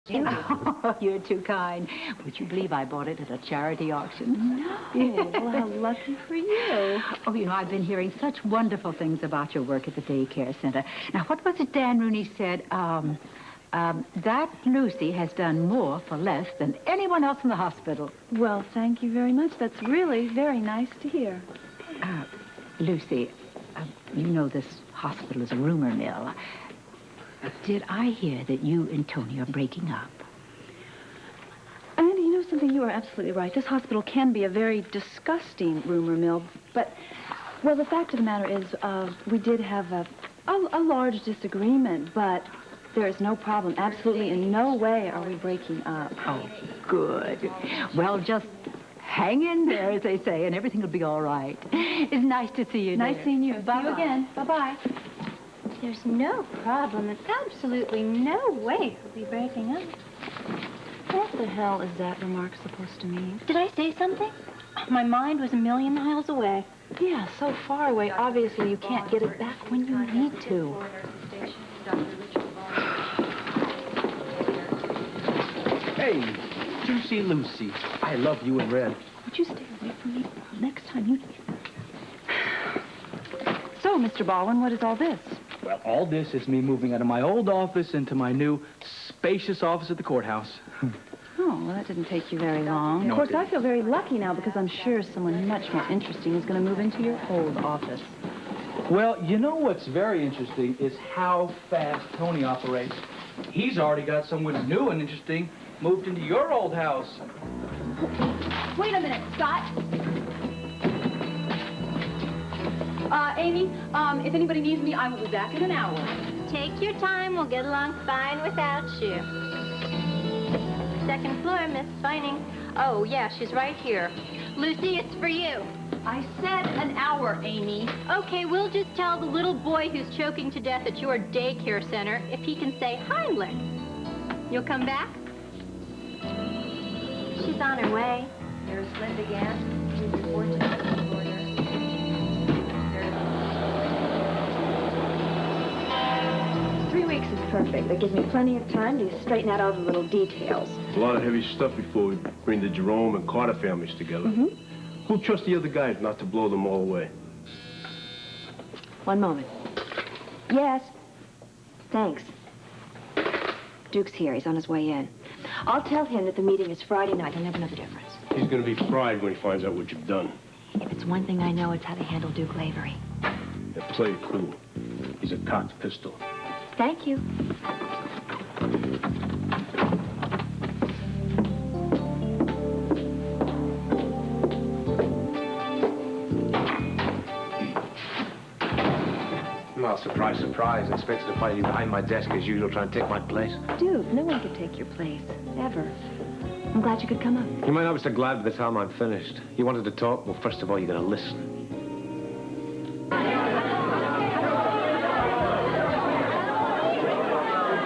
Oh, you're too kind. Would you believe I bought it at a charity auction? No. Well, how lucky for you. Oh, I've been hearing such wonderful things about your work at the daycare center. Now, what was it Dan Rooney said? That Lucy has done more for less than anyone else in the hospital. Well, thank you very much. That's really very nice to hear. Lucy, you know this hospital is a rumor mill. Did I hear that you and Tony are breaking up? Andy, you know something? You are absolutely right. This hospital can be a very disgusting rumor mill. But, well, the fact of the matter is, we did have a large disagreement, but there is no problem. Absolutely in no way are we breaking up. Oh, good. Well, just hang in there, as they say, and everything will be all right. It's nice to see you. Nice seeing you. Bye-bye. See you again. Bye-bye. There's no problem. There's absolutely no way we'll be breaking up. What the hell is that remark supposed to mean? Did I say something? My mind was a million miles away. Yeah, so far away. Obviously, you can't get it back when you need to. Hey, did you see Lucy? I love you in red. Would you stay away from me next time you... So, Mr. Baldwin, what is all this? Well, all this is me moving out of my old office into my new spacious office at the courthouse. Oh, well, that didn't take you very long. No, Of course, it didn't. I feel very lucky now because I'm sure someone much more interesting is going to move into your old office. Well, you know what's very interesting is how fast Tony operates. He's already got someone new and interesting moved into your old house. Wait a minute, Scott. Amy, if anybody needs me, I will be back in an hour. Take your time. We'll get along fine without you. Second floor, Miss Vining. Oh, yeah, she's right here. Lucy, it's for you. I said an hour, Amy. Okay, we'll just tell the little boy who's choking to death at your daycare center if he can say Heimlich. You'll come back? She's on her way. Nurse Linda Gant, please report to the second floor nurse. 3 weeks is perfect. That gives me plenty of time to straighten out all the little details. A lot of heavy stuff before we bring the Jerome and Carter families together. Who'll trust the other guys not to blow them all away? One moment. Yes. Thanks. Duke's here. He's on his way in. I'll tell him that the meeting is Friday night. He'll never know the difference. He's gonna be fried when he finds out what you've done. If it's one thing I know, it's how to handle Duke Lavery. Yeah, play it cool. He's a cocked pistol. Thank you. Well, surprise, surprise. I expected to find you behind my desk as usual, trying to take my place. Duke, no one could take your place. Ever. I'm glad you could come up. You might not be so glad by the time I'm finished. You wanted to talk? Well, first of all, you gotta listen.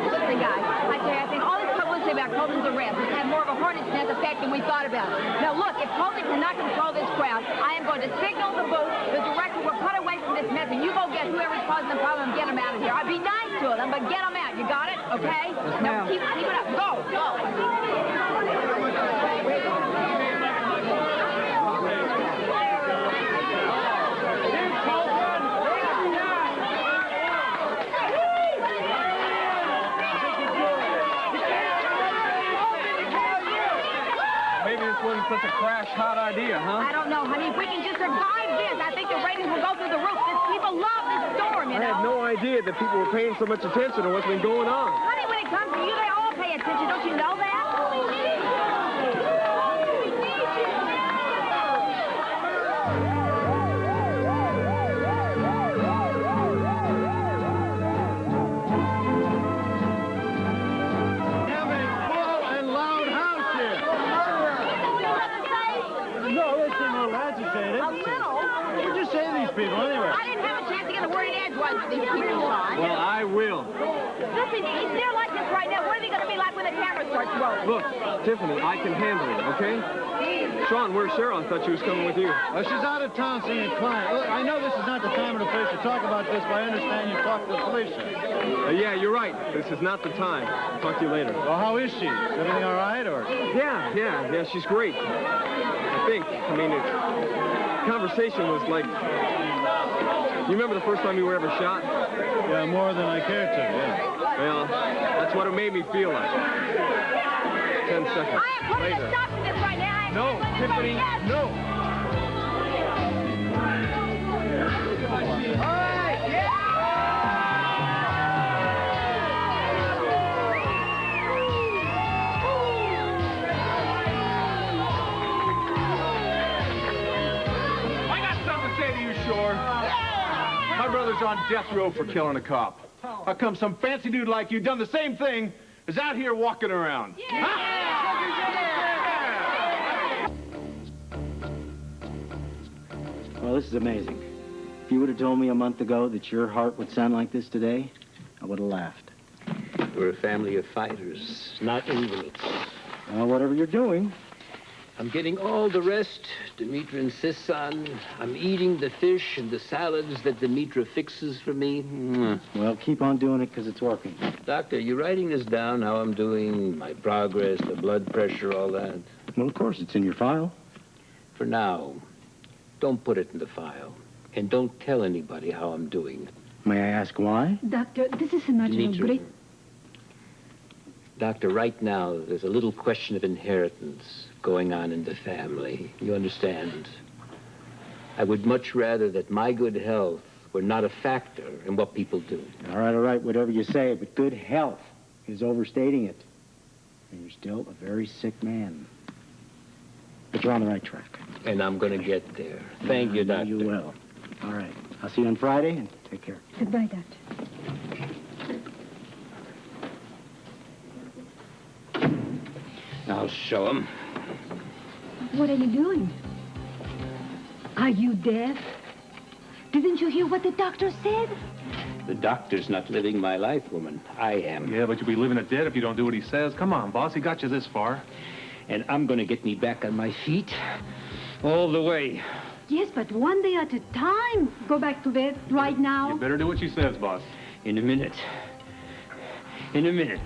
Listen, guys, I think all this publicity about Coleman's arrest has had more of a hornet's nest effect than we thought about. Now, look, if Coleman cannot control this crowd, I am going to signal the booth. The director will cut away from this mess, and you go get whoever's causing the problem and get them out of here. I'd be nice to them, but get them out. You got it? Okay? Now, keep it up. Go, go. Maybe this wasn't such a crash hot idea, huh? I don't know, honey. If we can just survive this, I think the ratings will go through the roof. People love this storm, you know. I had no idea that people were paying so much attention to what's been going on. Honey, when it comes to you, they all pay attention. Don't you know that? People, anyway. I didn't have a chance to get a word in edgewise with these people, Sean. Well, I will. Listen, if they're like this right now, what are they going to be like when the camera starts rolling? Look, Tiffany, I can handle it, okay? Sean, where's Cheryl? I thought she was coming with you. She's out of town seeing a client. Look, I know this is not the time or the place to talk about this, but I understand you talked to the police. Yeah, you're right. This is not the time. I'll talk to you later. Well, how is she? Is everything all right, or? Yeah, she's great. I think. I mean, the conversation was like... You remember the first time you were ever shot? Yeah, more than I care to, yeah. Well, that's what it made me feel like. 10 seconds. I am putting a stop to this right now. I am No, not letting Tiffany, anybody no. All right, yeah! I got something to say to you, Shore. My brother's on death row for killing a cop. How come some fancy dude like you done the same thing is out here walking around? Well, this is amazing. If you would have told me a month ago that your heart would sound like this today, I would have laughed. We're a family of fighters, not invalids. Well, whatever you're doing. I'm getting all the rest Demetra insists on. I'm eating the fish and the salads that Demetra fixes for me. Well, keep on doing it because it's working. Doctor, you writing this down, how I'm doing, my progress, the blood pressure, all that? Well, of course, it's in your file. For now, don't put it in the file. And don't tell anybody how I'm doing. May I ask why? Doctor, this is a matter of Demetra. great... Doctor, right now, there's a little question of inheritance going on in the family. You understand? I would much rather that my good health were not a factor in what people do. All right, whatever you say, but good health is overstating it. And you're still a very sick man. But you're on the right track. And I'm going to get there. Thank you, Doctor. You will. All right. I'll see you on Friday, and take care. Goodbye, Doctor. I'll show him. What are you doing? Are you deaf? Didn't you hear what the doctor said? The doctor's not living my life, woman. I am. Yeah, but you'll be living it dead if you don't do what he says. Come on, boss. He got you this far. And I'm going to get me back on my feet all the way. Yes, but one day at a time. Go back to bed right now. You better do what she says, boss. In a minute. In a minute.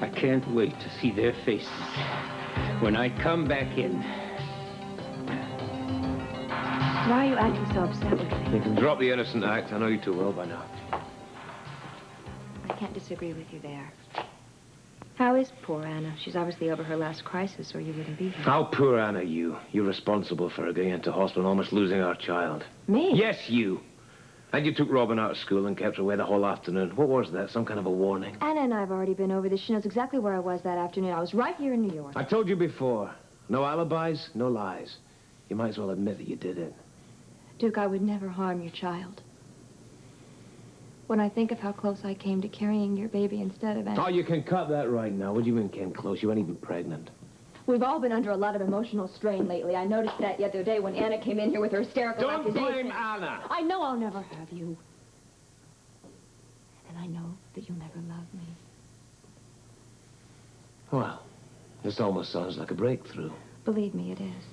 I can't wait to see their faces when I come back in. Why are you acting so upset with me? You can drop the innocent act. I know you too well by now. I can't disagree with you there. How is poor Anna? She's obviously over her last crisis, or you wouldn't be here. How poor Anna, you. You're responsible for her getting into hospital and almost losing our child. Me? Yes, you. And you took Robin out of school and kept her away the whole afternoon. What was that? Some kind of a warning? Anna and I have already been over this. She knows exactly where I was that afternoon. I was right here in New York. I told you before. No alibis, no lies. You might as well admit that you did it. Duke, I would never harm your child. When I think of how close I came to carrying your baby instead of Anna... Oh, you can cut that right now. What do you mean came close? You weren't even pregnant. We've all been under a lot of emotional strain lately. I noticed that the other day when Anna came in here with her hysterical Don't accusation. blame Anna! I know I'll never have you. And I know that you'll never love me. Well, this almost sounds like a breakthrough. Believe me, it is.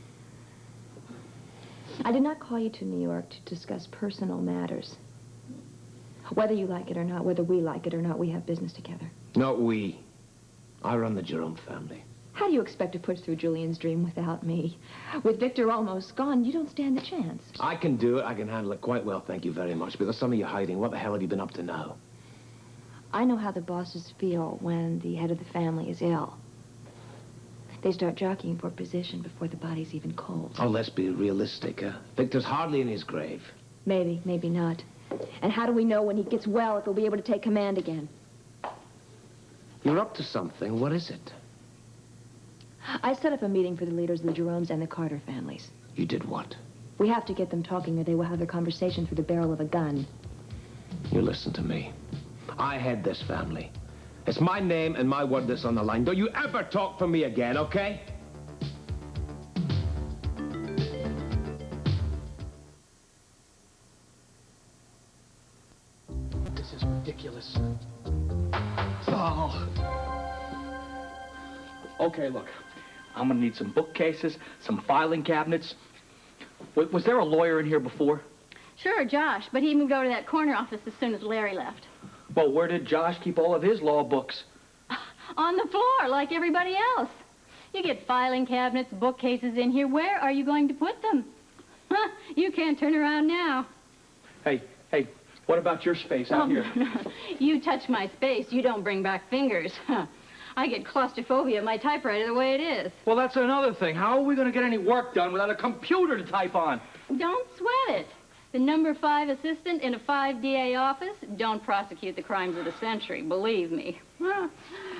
I did not call you to New York to discuss personal matters. Whether you like it or not, whether we like it or not, we have business together. Not we. I run the Jerome family. How do you expect to push through Julian's dream without me? With Victor almost gone, you don't stand a chance. I can do it. I can handle it quite well, thank you very much. But there's some of you hiding. What the hell have you been up to now? I know how the bosses feel when the head of the family is ill. They start jockeying for position before the body's even cold. Oh, let's be realistic, huh? Victor's hardly in his grave. Maybe, maybe not. And how do we know when he gets well if he'll be able to take command again? You're up to something. What is it? I set up a meeting for the leaders of the Jeromes and the Carter families. You did what? We have to get them talking or they will have their conversation through the barrel of a gun. You listen to me. I head this family. It's my name and my word that's on the line. Don't you ever talk for me again, okay? This is ridiculous. Oh. Okay, look. I'm gonna need some bookcases, some filing cabinets. Was there a lawyer in here before? Sure, Josh, but he would go to that corner office as soon as Larry left. Well, where did Josh keep all of his law books? On the floor, like everybody else. You get filing cabinets, bookcases in here. Where are you going to put them? Huh, you can't turn around now. Hey, what about your space out here? No. You touch my space, you don't bring back fingers. I get claustrophobia of my typewriter the way it is. Well, that's another thing. How are we going to get any work done without a computer to type on? Don't sweat it. The number 5 assistant in a 5 DA office don't prosecute the crimes of the century, believe me.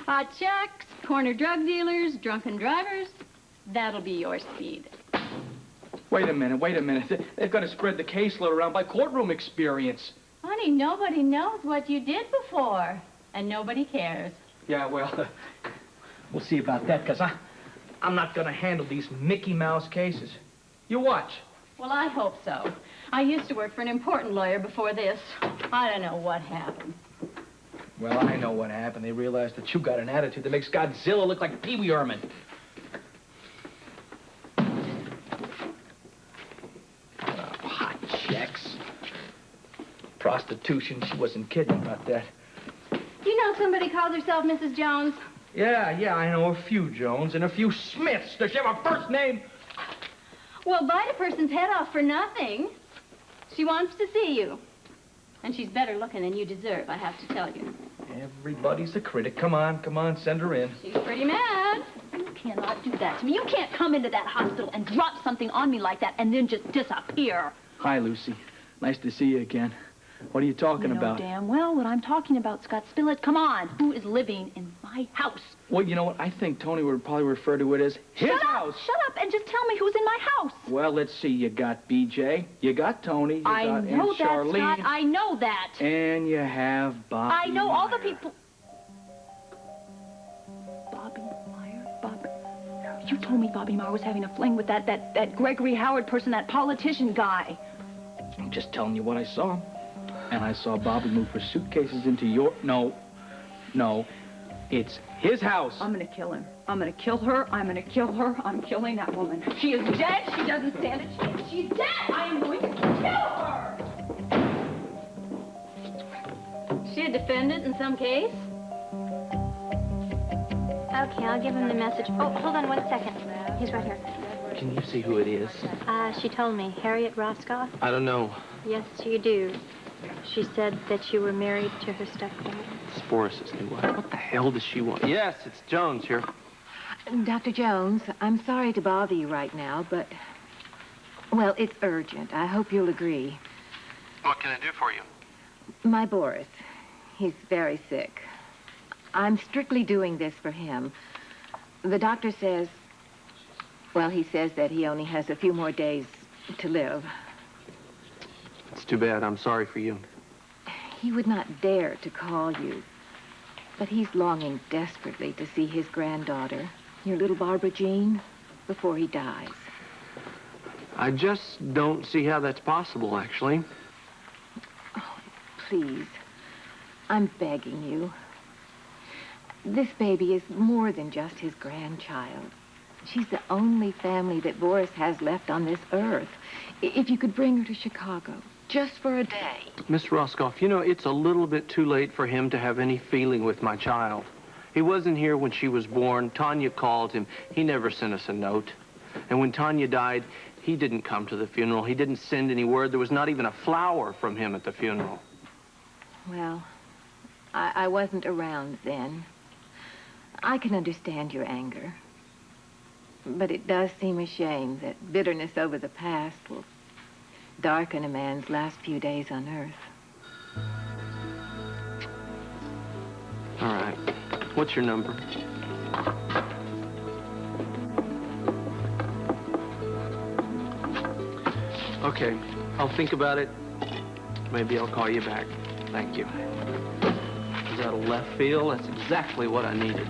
Hot checks, corner drug dealers, drunken drivers, that'll be your speed. Wait a minute. They're going to spread the caseload around by courtroom experience. Honey, nobody knows what you did before, and nobody cares. Yeah, well, we'll see about that, because I'm not going to handle these Mickey Mouse cases. You watch. Well, I hope so. I used to work for an important lawyer before this. I don't know what happened. Well, I know what happened. They realized that you got an attitude that makes Godzilla look like Pee Wee Herman. Hot checks. Prostitution. She wasn't kidding about that. You know somebody calls herself Mrs. Jones? Yeah, I know a few Jones and a few Smiths. Does she have a first name? Well, bite a person's head off for nothing. She wants to see you. And she's better looking than you deserve, I have to tell you. Everybody's a critic. Come on, send her in. She's pretty mad. You cannot do that to me. You can't come into that hospital and drop something on me like that and then just disappear. Hi, Lucy. Nice to see you again. What are you talking about? You know damn well what I'm talking about, Scott Spillett. Come on. Who is living in my house? Well, you know what? I think Tony would probably refer to it as his house. Shut up and just tell me who's in my house. Well, let's see. You got BJ. You got Tony. You I got know Aunt that, Charlene. Scott. I know that. And you have Bobby. I know all the Meyer. people. Bobby Meyer? Bobby. You told me Bobby Meyer was having a fling with that Gregory Howard person, that politician guy. I'm just telling you what I saw. And I saw Bobby move her suitcases into your... No. It's his house. I'm gonna kill him. I'm gonna kill her. I'm gonna kill her. I'm killing that woman. She is dead. She doesn't stand a chance. She's dead. I am going to kill her. Is she a defendant in some case? Okay, I'll give him the message. Oh, hold on 1 second. He's right here. Can you see who it is? She told me. Harriet Roscoff? I don't know. Yes, you do. She said that you were married to her stepdaughter. Sporus' new wife. What the hell does she want? Yes, it's Jones here. Dr. Jones, I'm sorry to bother you right now, but, well, it's urgent. I hope you'll agree. What can I do for you? My Boris, he's very sick. I'm strictly doing this for him. The doctor says, well, he says that he only has a few more days to live. It's too bad. I'm sorry for you. He would not dare to call you, but he's longing desperately to see his granddaughter, your little Barbara Jean, before he dies. I just don't see how that's possible, actually. Oh, please. I'm begging you. This baby is more than just his grandchild. She's the only family that Boris has left on this earth. If you could bring her to Chicago, just for a day. Miss Roscoff, you know, it's a little bit too late for him to have any feeling with my child. He wasn't here when she was born. Tanya called him. He never sent us a note. And when Tanya died, he didn't come to the funeral. He didn't send any word. There was not even a flower from him at the funeral. Well, I wasn't around then. I can understand your anger. But it does seem a shame that bitterness over the past will darken a man's last few days on Earth. All right. What's your number? Okay. I'll think about it. Maybe I'll call you back. Thank you. Is that a left field? That's exactly what I needed.